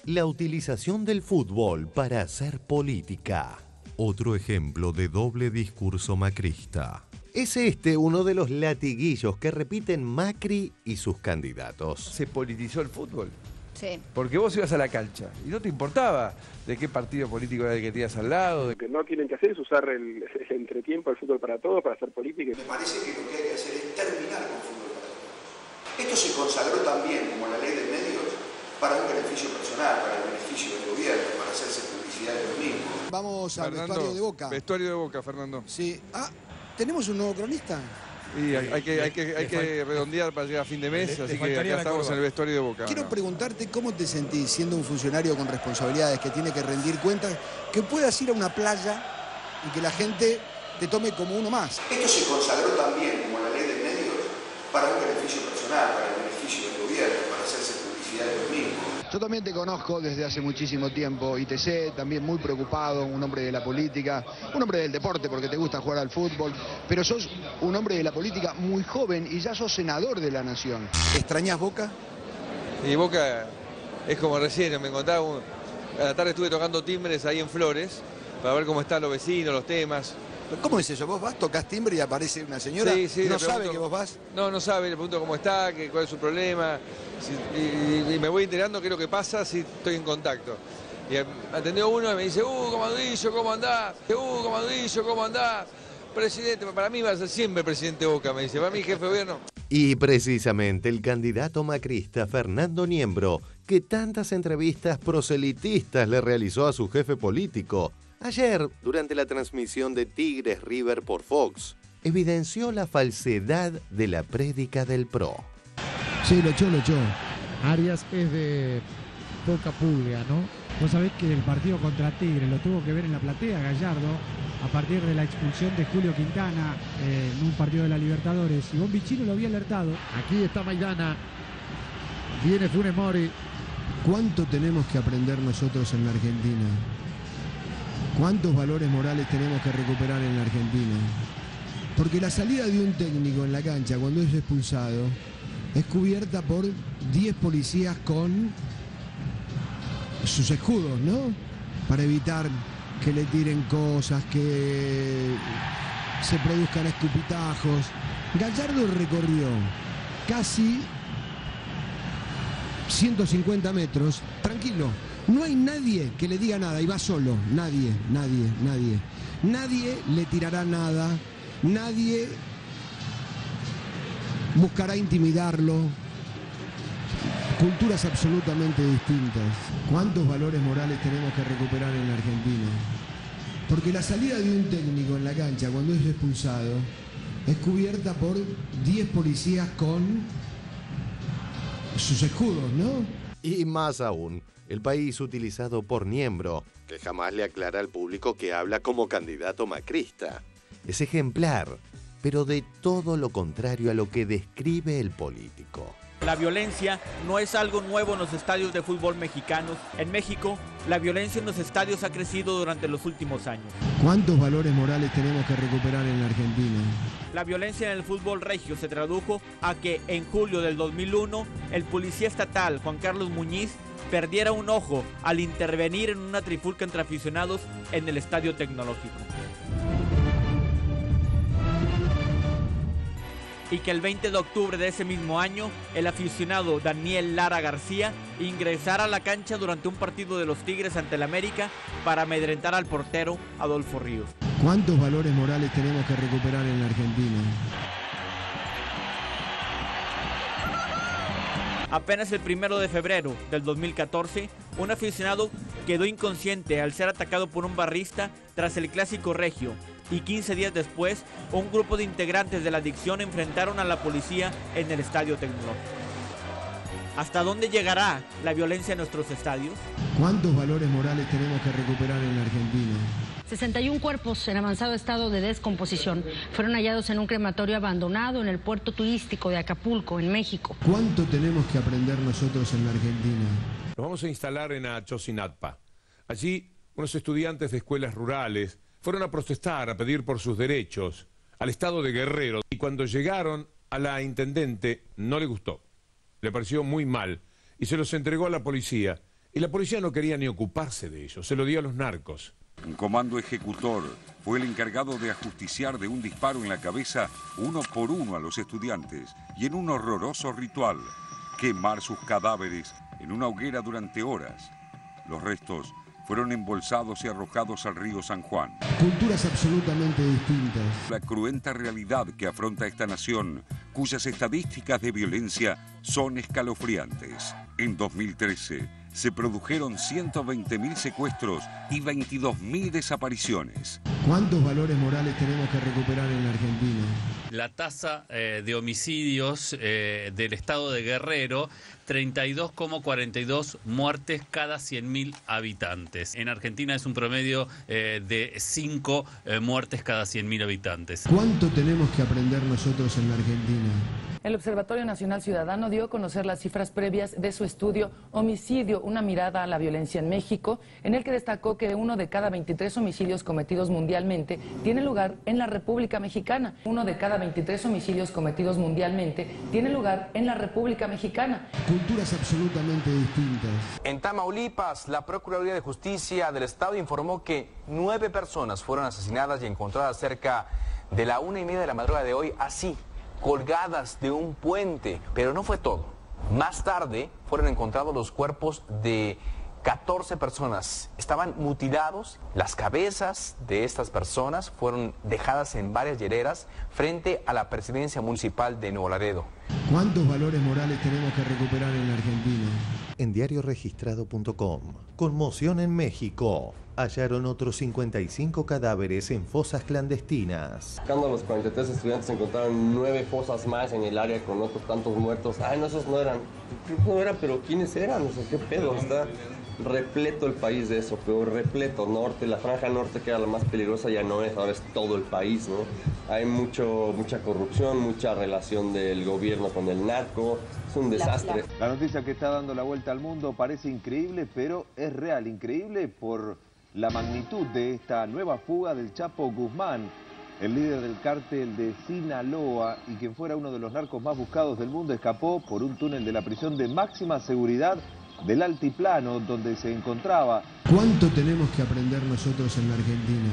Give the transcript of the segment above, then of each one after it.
La utilización del fútbol para hacer política. Otro ejemplo de doble discurso macrista. Es este uno de los latiguillos que repiten Macri y sus candidatos. Se politizó el fútbol. Sí. Porque vos ibas a la cancha y no te importaba de qué partido político era el que tenías al lado. Lo que no tienen que hacer es usar el entretiempo del fútbol para todos, para hacer política. Me parece que lo que hay que hacer es terminar con el fútbol para todos. Esto se consagró también como la ley de medios para un beneficio personal, para el beneficio del gobierno, para hacerse publicidad de los mismos. Vamos al Fernando, vestuario de Boca. Vestuario de Boca, Fernando. Sí. Ah, ¿tenemos un nuevo cronista? Y hay que redondear para llegar a fin de mes, así que acá estamos en el vestuario de Boca. Quiero preguntarte cómo te sentís siendo un funcionario con responsabilidades, que tiene que rendir cuentas, que puedas ir a una playa y que la gente te tome como uno más. Esto se consagró también como la ley de medios para un beneficio personal, para el beneficio del gobierno, para hacerse publicidad de los mismos. Yo también te conozco desde hace muchísimo tiempo y te sé también muy preocupado, un hombre de la política, un hombre del deporte porque te gusta jugar al fútbol, pero sos un hombre de la política muy joven y ya sos senador de la nación. ¿Extrañás Boca? Y Boca es como recién, me contaba, a la tarde estuve tocando timbres ahí en Flores para ver cómo están los vecinos, los temas. ¿Cómo es eso? ¿Vos vas, tocas timbre y aparece una señora? Sí, ¿No sabe que vos vas? No sabe, le pregunto cómo está, cuál es su problema. Y me voy enterando qué es lo que pasa si estoy en contacto. Y atendió uno y me dice, Comandillo, ¿cómo andás? Comandillo, ¿cómo andás? Presidente, para mí va a ser siempre presidente Boca, me dice. Para mí, jefe de gobierno. Y precisamente el candidato macrista Fernando Niembro, que tantas entrevistas proselitistas le realizó a su jefe político, ayer, durante la transmisión de Tigres River por Fox, evidenció la falsedad de la prédica del PRO. Sí, lo echó. Arias es de poca pulga, ¿no? Vos sabés que el partido contra Tigres lo tuvo que ver en la platea Gallardo a partir de la expulsión de Julio Quintana en un partido de la Libertadores. Y Bonvicino lo había alertado. Aquí está Maidana. Viene Funes Mori. ¿Cuánto tenemos que aprender nosotros en la Argentina? ¿Cuántos valores morales tenemos que recuperar en la Argentina? Porque la salida de un técnico en la cancha cuando es expulsado es cubierta por 10 policías con sus escudos, ¿no? Para evitar que le tiren cosas, que se produzcan escupitajos. Gallardo recorrió casi 150 metros, tranquilo. No hay nadie que le diga nada y va solo. Nadie. Nadie le tirará nada. Nadie buscará intimidarlo. Culturas absolutamente distintas. ¿Cuántos valores morales tenemos que recuperar en la Argentina? Porque la salida de un técnico en la cancha cuando es expulsado es cubierta por 10 policías con sus escudos, ¿no? Y más aún, el país utilizado por Niembro, que jamás le aclara al público que habla como candidato macrista. Es ejemplar, pero de todo lo contrario a lo que describe el político. La violencia no es algo nuevo en los estadios de fútbol mexicanos. En México, la violencia en los estadios ha crecido durante los últimos años. ¿Cuántos valores morales tenemos que recuperar en la Argentina? La violencia en el fútbol regio se tradujo a que en julio del 2001, el policía estatal Juan Carlos Muñiz perdiera un ojo al intervenir en una trifulca entre aficionados en el Estadio Tecnológico. Y que el 20 de octubre de ese mismo año, el aficionado Daniel Lara García ingresara a la cancha durante un partido de los Tigres ante el América para amedrentar al portero Adolfo Ríos. ¿Cuántos valores morales tenemos que recuperar en la Argentina? Apenas el 1 de febrero del 2014, un aficionado quedó inconsciente al ser atacado por un barrista tras el clásico regio. Y 15 días después, un grupo de integrantes de la adicción enfrentaron a la policía en el Estadio Tecnológico. ¿Hasta dónde llegará la violencia en nuestros estadios? ¿Cuántos valores morales tenemos que recuperar en la Argentina? 61 cuerpos en avanzado estado de descomposición fueron hallados en un crematorio abandonado en el puerto turístico de Acapulco, en México. ¿Cuánto tenemos que aprender nosotros en la Argentina? Nos vamos a instalar en Achosinatpa. Allí, unos estudiantes de escuelas rurales fueron a protestar, a pedir por sus derechos al estado de Guerrero. Y cuando llegaron a la intendente, no le gustó. Le pareció muy mal y se los entregó a la policía. Y la policía no quería ni ocuparse de ello, se lo dio a los narcos. Un comando ejecutor fue el encargado de ajusticiar de un disparo en la cabeza uno por uno a los estudiantes y en un horroroso ritual, quemar sus cadáveres en una hoguera durante horas. Los restos fueron embolsados y arrojados al río San Juan. Culturas absolutamente distintas. La cruenta realidad que afronta esta nación, cuyas estadísticas de violencia son escalofriantes. En 2013 se produjeron 120.000 secuestros y 22.000 desapariciones. ¿Cuántos valores morales tenemos que recuperar en la Argentina? La tasa de homicidios del estado de Guerrero, 32,42 muertes cada 100.000 habitantes. En Argentina es un promedio de 5 muertes cada 100.000 habitantes. ¿Cuánto tenemos que aprender nosotros en la Argentina? El Observatorio Nacional Ciudadano dio a conocer las cifras previas de su estudio Homicidio, una mirada a la violencia en México, en el que destacó que 1 de cada 23 homicidios cometidos mundialmente tiene lugar en la República Mexicana. 1 de cada 23 homicidios cometidos mundialmente tiene lugar en la República Mexicana. Culturas absolutamente distintas. En Tamaulipas, la Procuraduría de Justicia del Estado informó que 9 personas fueron asesinadas y encontradas cerca de la 1:30 de la madrugada de hoy, así, colgadas de un puente. Pero no fue todo. Más tarde fueron encontrados los cuerpos de 14 personas. Estaban mutilados. Las cabezas de estas personas fueron dejadas en varias hileras frente a la presidencia municipal de Nuevo Laredo. ¿Cuántos valores morales tenemos que recuperar en la Argentina? En diarioregistrado.com. Conmoción en México. Hallaron otros 55 cadáveres en fosas clandestinas. Buscando a los 43 estudiantes encontraron 9 fosas más en el área con otros tantos muertos. Ay, no, esos no eran. No eran, pero ¿quiénes eran? O sea, ¿qué pedo? Está repleto el país de eso, pero repleto. Norte, la franja norte, que era la más peligrosa, ya no es, ahora es todo el país, ¿no? Hay mucha corrupción, mucha relación del gobierno con el narco. Es un desastre. La noticia que está dando la vuelta al mundo parece increíble, pero es real. Increíble por la magnitud de esta nueva fuga del Chapo Guzmán, el líder del cártel de Sinaloa y quien fuera uno de los narcos más buscados del mundo, escapó por un túnel de la prisión de máxima seguridad del Altiplano, donde se encontraba. ¿Cuánto tenemos que aprender nosotros en la Argentina?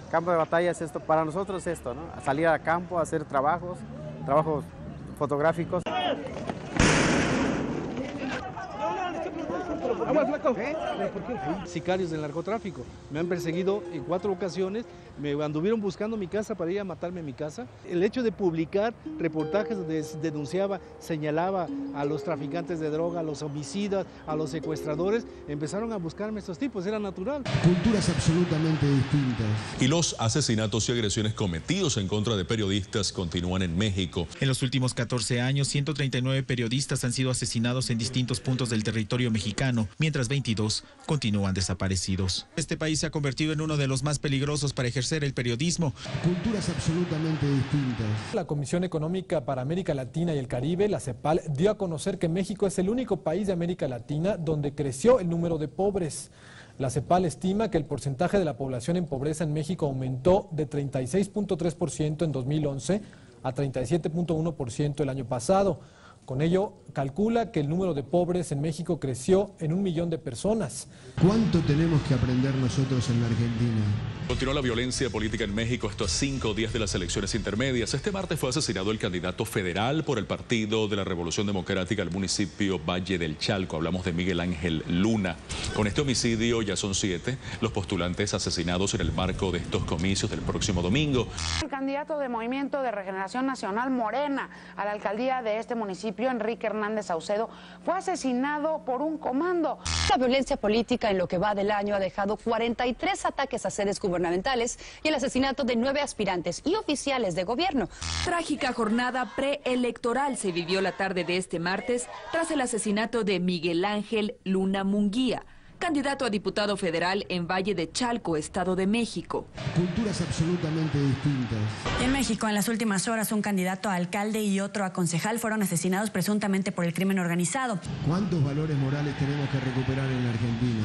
Campo de batalla es esto, para nosotros esto, ¿no? Salir al campo, hacer trabajos fotográficos. Sicarios del narcotráfico. Me han perseguido en 4 ocasiones, me anduvieron buscando mi casa para ir a matarme en mi casa. El hecho de publicar reportajes donde denunciaba, señalaba a los traficantes de droga, a los homicidas, a los secuestradores, empezaron a buscarme estos tipos, era natural. Culturas absolutamente distintas. Y los asesinatos y agresiones cometidos en contra de periodistas continúan en México. En los últimos 14 años, 139 periodistas han sido asesinados en distintos puntos del territorio mexicano, mientras 22 continúan desaparecidos. Este país se ha convertido en uno de los más peligrosos para ejercer el periodismo. Culturas absolutamente distintas. La Comisión Económica para América Latina y el Caribe, la CEPAL, dio a conocer que México es el único país de América Latina donde creció el número de pobres. La CEPAL estima que el porcentaje de la población en pobreza en México aumentó de 36.3% en 2011 a 37.1% el año pasado. Con ello, calcula que el número de pobres en México creció en 1 millón de personas. ¿Cuánto tenemos que aprender nosotros en la Argentina? Continúa la violencia política en México, esto a 5 días de las elecciones intermedias. Este martes fue asesinado el candidato federal por el Partido de la Revolución Democrática al municipio Valle del Chalco. Hablamos de Miguel Ángel Luna. Con este homicidio ya son 7 los postulantes asesinados en el marco de estos comicios del próximo domingo. El candidato del Movimiento de Regeneración Nacional Morena a la alcaldía de este municipio, Enrique Hernández Saucedo, fue asesinado por un comando. La violencia política en lo que va del año ha dejado 43 ataques a sedes gubernamentales y el asesinato de 9 aspirantes y oficiales de gobierno. Trágica jornada preelectoral se vivió la tarde de este martes tras el asesinato de Miguel Ángel Luna Munguía, candidato a diputado federal en Valle de Chalco, Estado de México. Culturas absolutamente distintas. En México, en las últimas horas, un candidato a alcalde y otro a concejal fueron asesinados presuntamente por el crimen organizado. ¿Cuántos valores morales tenemos que recuperar en la Argentina?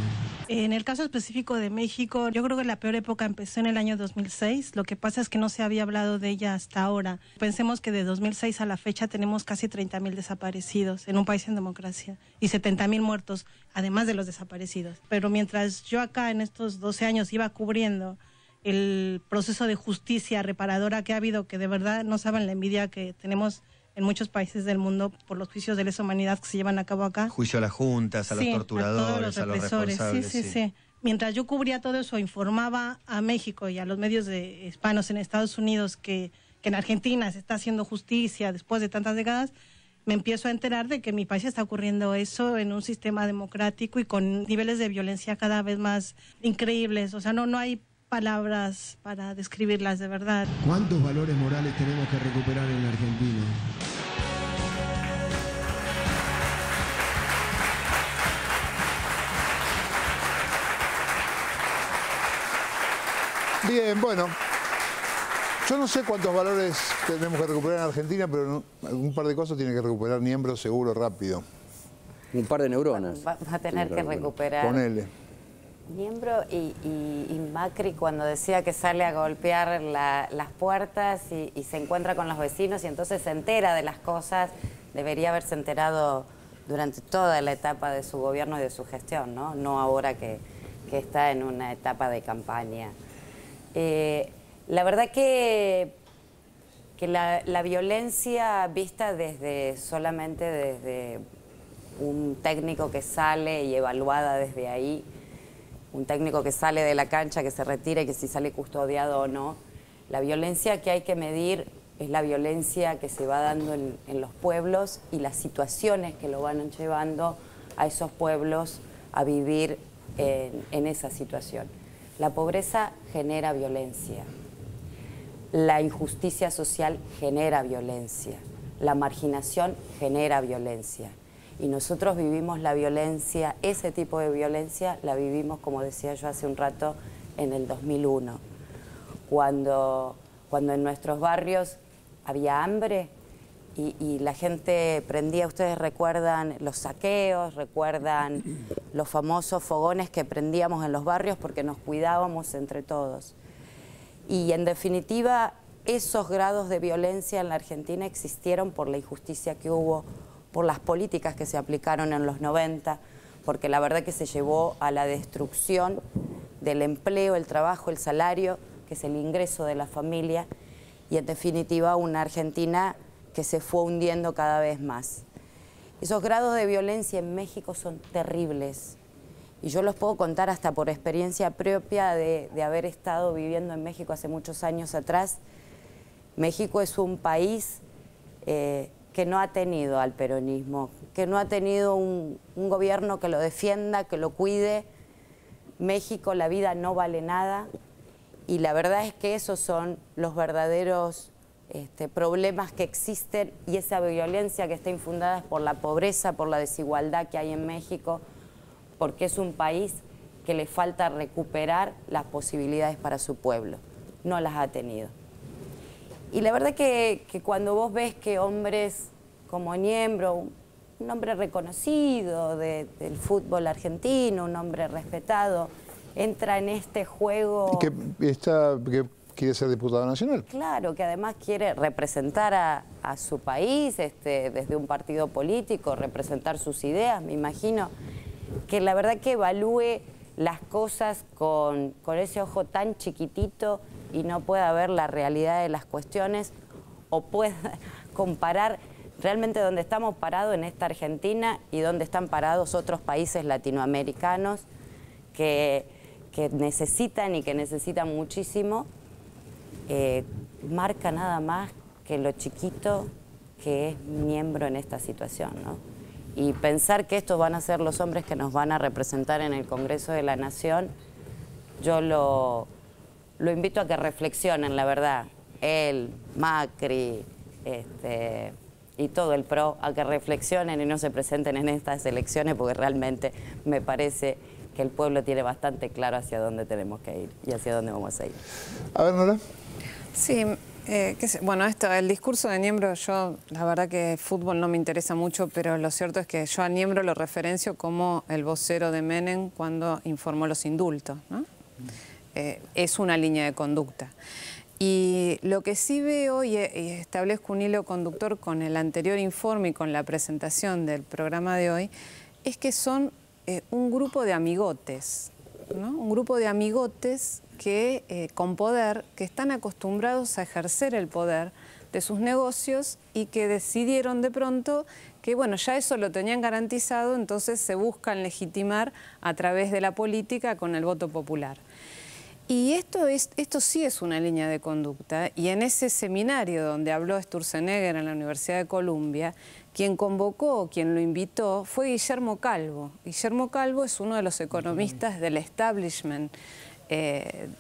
En el caso específico de México, yo creo que la peor época empezó en el año 2006. Lo que pasa es que no se había hablado de ella hasta ahora. Pensemos que de 2006 a la fecha tenemos casi 30,000 desaparecidos en un país en democracia y 70,000 muertos, además de los desaparecidos. Pero mientras yo acá en estos 12 años iba cubriendo el proceso de justicia reparadora que ha habido, que de verdad no saben la envidia que tenemos en muchos países del mundo por los juicios de lesa humanidad que se llevan a cabo acá. Juicio a las juntas, a los torturadores, a los responsables. Sí. Mientras yo cubría todo eso, informaba a México y a los medios hispanos en Estados Unidos que en Argentina se está haciendo justicia después de tantas décadas, me empiezo a enterar de que en mi país está ocurriendo eso en un sistema democrático y con niveles de violencia cada vez más increíbles. O sea, no hay palabras para describirlas de verdad. ¿Cuántos valores morales tenemos que recuperar en la Argentina? Bien, bueno, yo no sé cuántos valores tenemos que recuperar en Argentina, pero un par de cosas tiene que recuperar Niembro seguro, rápido. Un par de neuronas. Va a tener que recuperar. Ponele. Niembro y Macri cuando decía que sale a golpear las puertas y se encuentra con los vecinos y entonces se entera de las cosas, debería haberse enterado durante toda la etapa de su gobierno y de su gestión, no ahora que está en una etapa de campaña. La verdad que la violencia vista solamente desde un técnico que sale y evaluada desde ahí, un técnico que sale de la cancha, que se retira y que si sale custodiado o no. La violencia que hay que medir es la violencia que se va dando en los pueblos y las situaciones que lo van llevando a esos pueblos a vivir en esa situación. La pobreza genera violencia, la injusticia social genera violencia, la marginación genera violencia. Y nosotros vivimos la violencia, ese tipo de violencia la vivimos, como decía yo hace un rato, en el 2001, cuando en nuestros barrios había hambre y la gente prendía, ustedes recuerdan los saqueos, recuerdan los famosos fogones que prendíamos en los barrios porque nos cuidábamos entre todos. Y en definitiva, esos grados de violencia en la Argentina existieron por la injusticia que hubo, por las políticas que se aplicaron en los 90, porque la verdad que se llevó a la destrucción del empleo, el trabajo, el salario, que es el ingreso de la familia, y en definitiva una Argentina que se fue hundiendo cada vez más. Esos grados de violencia en México son terribles, y yo los puedo contar hasta por experiencia propia de haber estado viviendo en México hace muchos años atrás. México es un país que no ha tenido al peronismo, que no ha tenido un gobierno que lo defienda, que lo cuide. México, la vida no vale nada y la verdad es que esos son los verdaderos problemas que existen y esa violencia que está infundada es por la pobreza, por la desigualdad que hay en México, porque es un país que le falta recuperar las posibilidades para su pueblo. No las ha tenido. Y la verdad que cuando vos ves que hombres como Niembro, un hombre reconocido del fútbol argentino, un hombre respetado, entra en este juego... Que quiere ser diputado nacional. Claro, que además quiere representar a su país desde un partido político, representar sus ideas, me imagino, que la verdad que evalúe las cosas con ese ojo tan chiquitito y no pueda ver la realidad de las cuestiones o pueda comparar realmente dónde estamos parados en esta Argentina y dónde están parados otros países latinoamericanos que necesitan y que necesitan muchísimo, marca nada más que lo chiquito que es Niembro en esta situación, ¿no? Y pensar que estos van a ser los hombres que nos van a representar en el Congreso de la Nación, yo lo invito a que reflexionen, la verdad, él, Macri, y todo el PRO, a que reflexionen y no se presenten en estas elecciones porque realmente me parece que el pueblo tiene bastante claro hacia dónde tenemos que ir y hacia dónde vamos a ir. A ver, Nora. Sí, Bueno, el discurso de Niembro, yo la verdad que fútbol no me interesa mucho, pero lo cierto es que yo a Niembro lo referencio como el vocero de Menem cuando informó los indultos, ¿no? Es una línea de conducta. Y lo que sí veo y establezco un hilo conductor con el anterior informe y con la presentación del programa de hoy, es que son un grupo de amigotes, ¿no? Un grupo de amigotes que con poder, que están acostumbrados a ejercer el poder de sus negocios y que decidieron de pronto que bueno, ya eso lo tenían garantizado, entonces se buscan legitimar a través de la política con el voto popular. Y esto sí es una línea de conducta, y en ese seminario donde habló Sturzenegger en la Universidad de Columbia, quien convocó, quien lo invitó, fue Guillermo Calvo. Guillermo Calvo es uno de los economistas del establishment.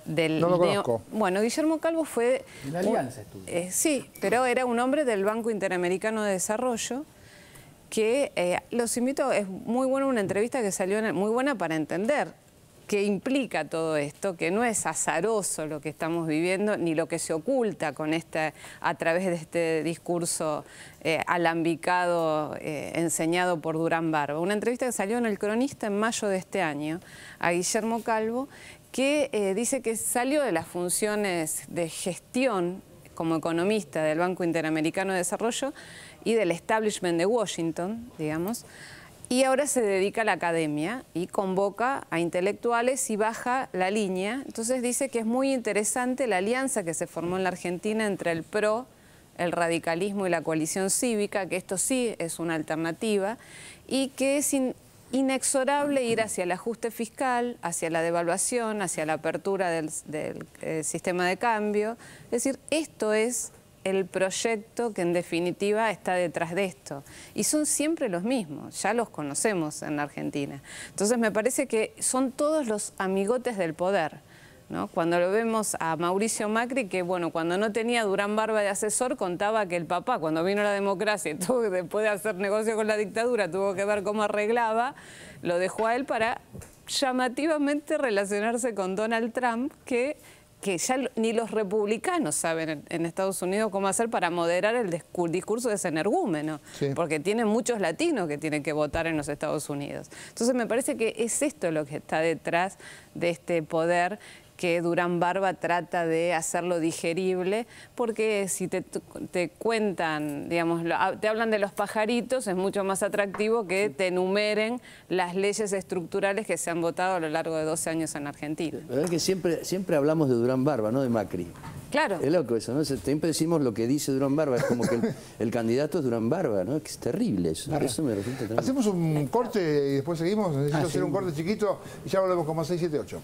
No lo conozco. Bueno, Guillermo Calvo fue... En la Alianza estuvo. Sí, pero era un hombre del Banco Interamericano de Desarrollo que los invito, es muy buena una entrevista que salió, muy buena para entender qué implica todo esto, que no es azaroso lo que estamos viviendo, ni lo que se oculta con a través de este discurso alambicado, enseñado por Durán Barba. Una entrevista que salió en El Cronista en mayo de este año a Guillermo Calvo, que dice que salió de las funciones de gestión como economista del Banco Interamericano de Desarrollo y del establishment de Washington, digamos, y ahora se dedica a la academia y convoca a intelectuales y baja la línea. Entonces dice que es muy interesante la alianza que se formó en la Argentina entre el PRO, el radicalismo y la coalición cívica, que esto sí es una alternativa, y que es inexorable ir hacia el ajuste fiscal, hacia la devaluación, hacia la apertura del sistema de cambio. Es decir, esto es el proyecto que en definitiva está detrás de esto. Y son siempre los mismos, ya los conocemos en la Argentina. Entonces me parece que son todos los amigotes del poder, ¿no? Cuando lo vemos a Mauricio Macri, que bueno, cuando no tenía Durán Barba de asesor, contaba que el papá, cuando vino la democracia y después de hacer negocio con la dictadura, tuvo que ver cómo arreglaba, lo dejó a él para llamativamente relacionarse con Donald Trump, que ya ni los republicanos saben en Estados Unidos cómo hacer para moderar el discurso de ese energúmeno, sí, porque tienen muchos latinos que tienen que votar en los Estados Unidos. Entonces me parece que es esto lo que está detrás de este poder que Durán Barba trata de hacerlo digerible, porque si te cuentan, digamos, te hablan de los pajaritos, es mucho más atractivo que te enumeren las leyes estructurales que se han votado a lo largo de 12 años en Argentina. La verdad es que siempre hablamos de Durán Barba, no de Macri. Claro. Es loco eso, ¿no? Siempre decimos lo que dice Durán Barba, es como que el candidato es Durán Barba, ¿no? Que es terrible eso. Eso me resulta terrible. Hacemos un corte y después seguimos. Necesito hacer un corte chiquito y ya volvemos con más 678.